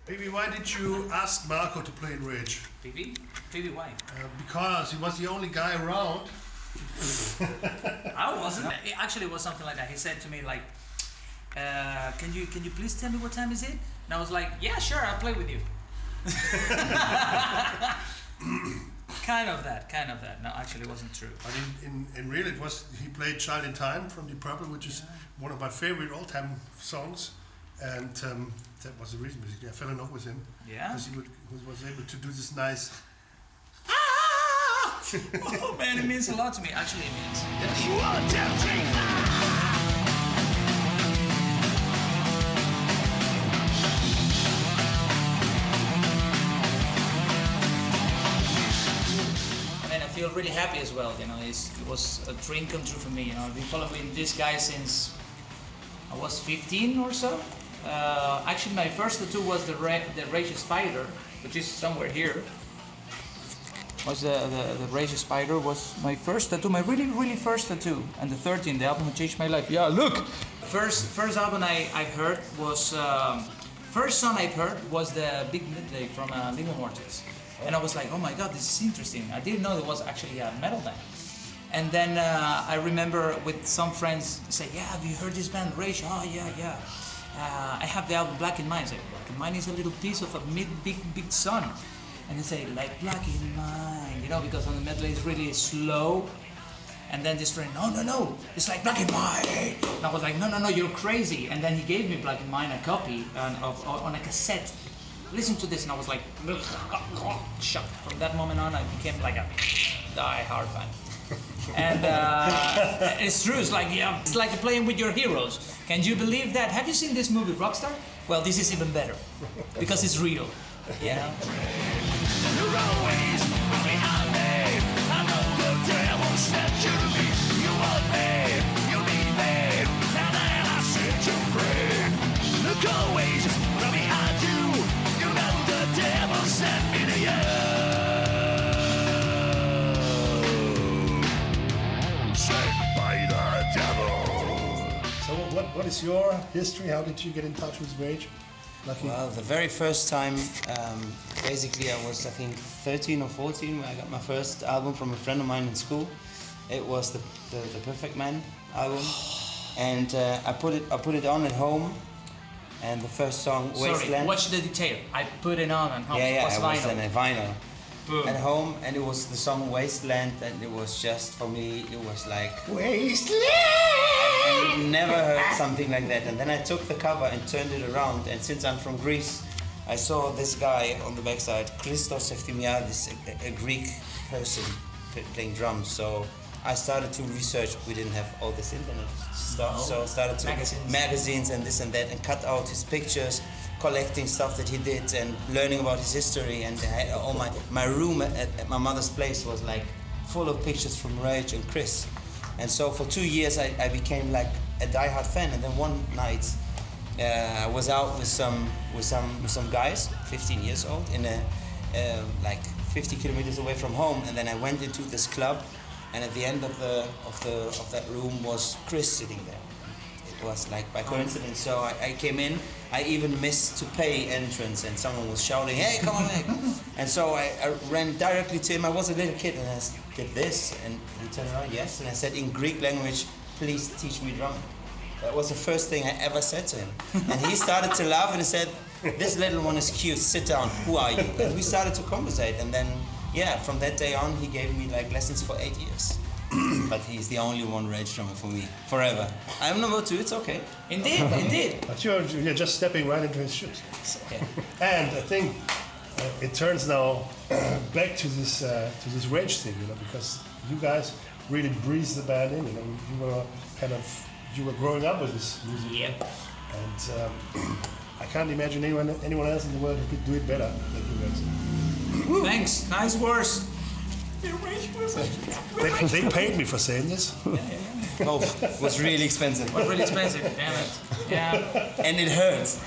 Baby, why did you ask Marco to play in Rage? Baby? Baby, why? Because he was the only guy around. I wasn't. It actually was something like that. He said to me like, can you please tell me what time is it? And I was like, yeah, sure, I'll play with you. Kind of that. No, actually it wasn't true. But in real it was, he played Child in Time from Deep Purple, which is one of my favorite all-time songs. And that was the reason basically. I fell in love with him. Yeah? Because he was able to do this nice... Oh man, it means a lot to me. Actually, it means. Yes. I feel really happy as well. You know, it was a dream come true for me. You know, I've been following this guy since I was 15 or so. Actually, my first tattoo was the Rage Spider, which is somewhere here. Was the Rage Spider was my first tattoo, my really first tattoo, and the 13, the album that changed my life. Yeah, look. First album I heard was first song I heard was the Big Midday from Living Mortals, and I was like, oh my god, this is interesting. I didn't know there was actually a metal band. And then I remember with some friends say, yeah, have you heard this band Rage? Oh yeah. I have the album Black in Mine. I say, Black in Mine is a little piece of a big sun. And they say, like Black in Mine, you know, because on the medley it's really slow. And then this friend, no, it's like Black in Mine. And I was like, no, you're crazy. And then he gave me Black in Mine, a copy on a cassette. Listen to this, and I was like, shocked. From that moment on, I became like a die-hard fan. And it's true, it's like playing with your heroes. Can you believe that? Have you seen this movie, Rockstar? Well, this is even better, because it's real, you know? You're always behind me. I know the devil set you to me. You want me, you need me, and then I set you free. Look always behind you. You know the devil sent me to you. Sent by the devil. So what is your history? How did you get in touch with Rage? Lucky. Well, the very first time, basically I was, I think, 13 or 14 when I got my first album from a friend of mine in school. It was the Perfect Man album, and I put it on at home. And the first song, Wasteland. Sorry, watch the detail. I put it on at home. Yeah, it was on a vinyl. Boom. At home, and it was the song Wasteland, and it was just, for me, it was like Wasteland! I never heard something like that. And then I took the cover and turned it around, and since I'm from Greece, I saw this guy on the backside, Christos Efthymiadis, a Greek person playing drums. So I started to research. We didn't have all this internet stuff, so I started to magazines and this and that, and cut out his pictures, collecting stuff that he did and learning about his history. And all my room at my mother's place was like full of pictures from Rage and Chris. And so for 2 years I became like a diehard fan. And then one night I was out with some guys, 15 years old, in a like 50 kilometers away from home. And then I went into this club, and at the end of that room was Chris sitting there. It was like by coincidence. So I came in. I even missed to pay entrance, and someone was shouting, "Hey, come on back!" And so I ran directly to him. I was a little kid, and I did this, and he turned around, yes, and I said in Greek language, "Please teach me drum." That was the first thing I ever said to him. And he started to laugh and he said, "This little one is cute, sit down, who are you?" And we started to conversate, and then, yeah, from that day on, he gave me like lessons for 8 years. But he's the only one Rage drummer for me, forever. I'm number 2, it's okay. Indeed. But you're just stepping right into his shoes. Okay. And I think it turns now back to this Rage thing, you know, because you guys really breathed the band in. You know, you were growing up with this music. Yep. And I can't imagine anyone else in the world who could do it better than you guys. Thanks. Nice words. They paid me for saying this. Yeah. Oh, it was really expensive. Damn it. Yeah. And it hurts.